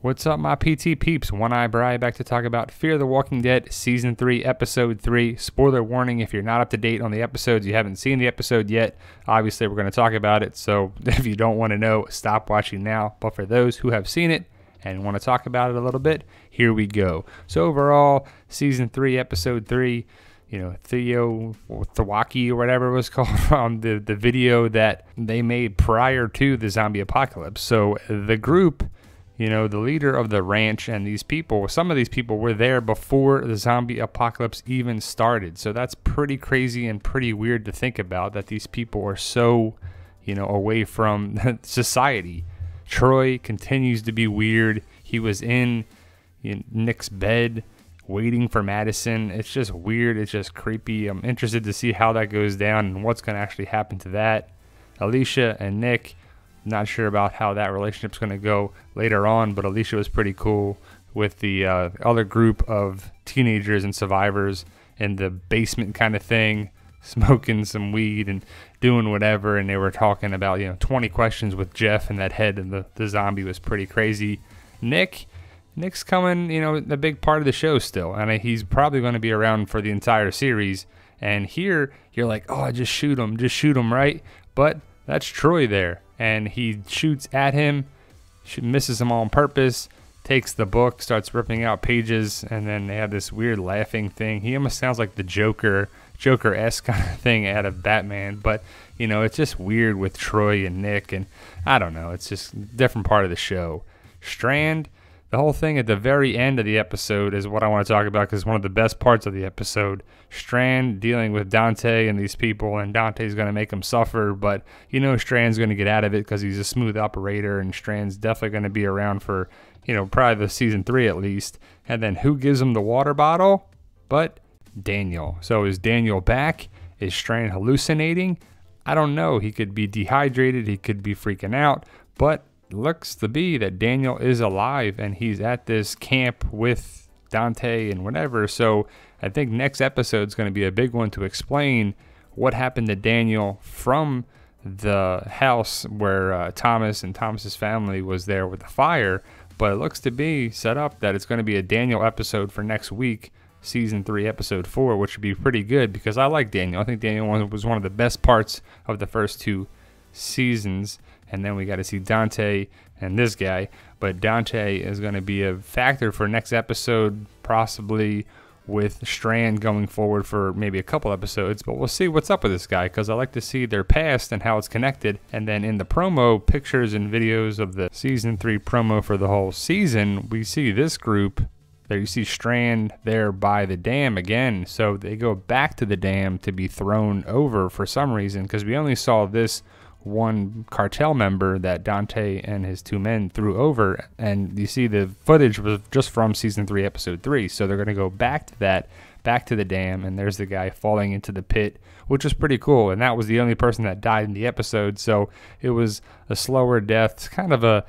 What's up, my PT peeps? One Eye Bri back to talk about Fear the Walking Dead Season 3, Episode 3. Spoiler warning, if you're not up to date on the episodes, you haven't seen the episode yet, obviously we're going to talk about it, so if you don't want to know, stop watching now. But for those who have seen it and want to talk about it a little bit, here we go. So overall, Season 3, Episode 3, Theo Thawaki or whatever it was called from the video that they made prior to the zombie apocalypse. So the group, the leader of the ranch and these people, some of these people were there before the zombie apocalypse even started. So that's pretty crazy and pretty weird to think about, that these people are so, away from society. Troy continues to be weird. He was in Nick's bed waiting for Madison. It's just weird. It's just creepy. I'm interested to see how that goes down and what's going to actually happen to that. Alicia and Nick, not sure about how that relationship's going to go later on, but Alicia was pretty cool with the other group of teenagers and survivors in the basement kind of thing, smoking some weed and doing whatever, and they were talking about 20 questions with Jeff and that head, and the zombie was pretty crazy. Nick's coming, a big part of the show still, and he's probably going to be around for the entire series. And here you're like, oh, just shoot him, right? But that's Troy there, and he shoots at him, misses him on purpose, takes the book, starts ripping out pages, and then they have this weird laughing thing. He almost sounds like the Joker-esque kind of thing out of Batman, but it's just weird with Troy and Nick, and I don't know, it's just a different part of the show. Strand, the whole thing at the very end of the episode is what I want to talk about, because it's one of the best parts of the episode. Strand dealing with Dante and these people, and Dante's going to make him suffer, but Strand's going to get out of it because he's a smooth operator, and Strand's definitely going to be around for, probably the season 3 at least. And then who gives him the water bottle? But Daniel. So is Daniel back? Is Strand hallucinating? I don't know. He could be dehydrated. He could be freaking out, but looks to be that Daniel is alive and he's at this camp with Dante and whatever. So I think next episode is going to be a big one to explain what happened to Daniel from the house where Thomas and Thomas's family was there with the fire. But it looks to be set up that it's going to be a Daniel episode for next week, season 3, episode 4, which would be pretty good because I like Daniel. I think Daniel was one of the best parts of the first 2 seasons. And then we got to see Dante and this guy. But Dante is going to be a factor for next episode, possibly with Strand going forward for maybe a couple episodes. But we'll see what's up with this guy, because I like to see their past and how it's connected. And then in the promo pictures and videos of the season 3 promo for the whole season, we see this group. There you see Strand there by the dam again. So they go back to the dam to be thrown over for some reason, because we only saw this one cartel member that Dante and his 2 men threw over, and you see the footage was just from season 3, episode 3. So they're going to go back to that, back to the dam, and there's the guy falling into the pit, which was pretty cool. And that was the only person that died in the episode, so it was a slower death, kind of a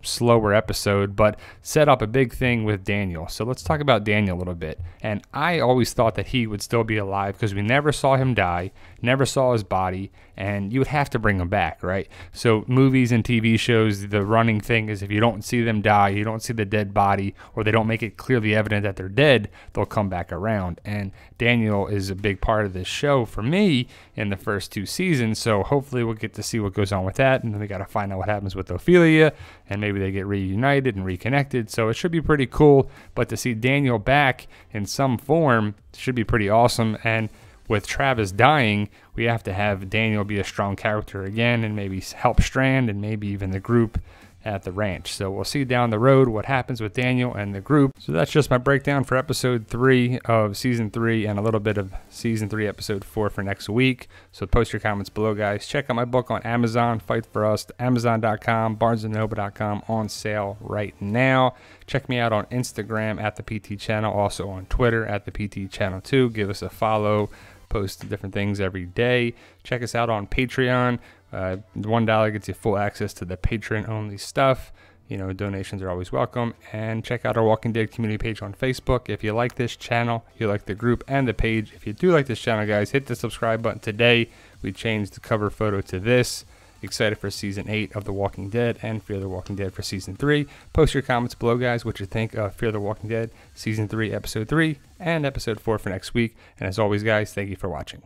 slower episode, but set up a big thing with Daniel. So let's talk about Daniel a little bit. And I always thought that he would still be alive because we never saw him die, never saw his body, and you would have to bring him back, right? So movies and TV shows, the running thing is if you don't see them die, you don't see the dead body, or they don't make it clearly evident that they're dead, they'll come back around. And Daniel is a big part of this show for me in the first 2 seasons, so hopefully we'll get to see what goes on with that. And then we got to find out what happens with Ophelia, and maybe they get reunited and reconnected. So it should be pretty cool. But to see Daniel back in some form should be pretty awesome. And with Travis dying, we have to have Daniel be a strong character again, and maybe help Strand and maybe even the group at the ranch. So we'll see down the road what happens with Daniel and the group. So that's just my breakdown for episode 3 of season 3 and a little bit of season 3 episode 4 for next week. So post your comments below, guys. Check out my book on Amazon, Fight for Us, Amazon.com, BarnesandNoble.com, on sale right now. Check me out on Instagram at the PT channel, also on Twitter at the PT channel too. Give us a follow. Post different things every day. Check us out on Patreon. $1 gets you full access to the Patreon-only stuff. Donations are always welcome. And check out our Walking Dead community page on Facebook. If you like this channel, you like the group and the page. If you do like this channel, guys, hit the subscribe button today. We changed the cover photo to this. Excited for season 8 of The Walking Dead and Fear the Walking Dead for season 3. Post your comments below, guys, what you think of Fear the Walking Dead season 3, episode 3, and episode 4 for next week. And as always, guys, thank you for watching.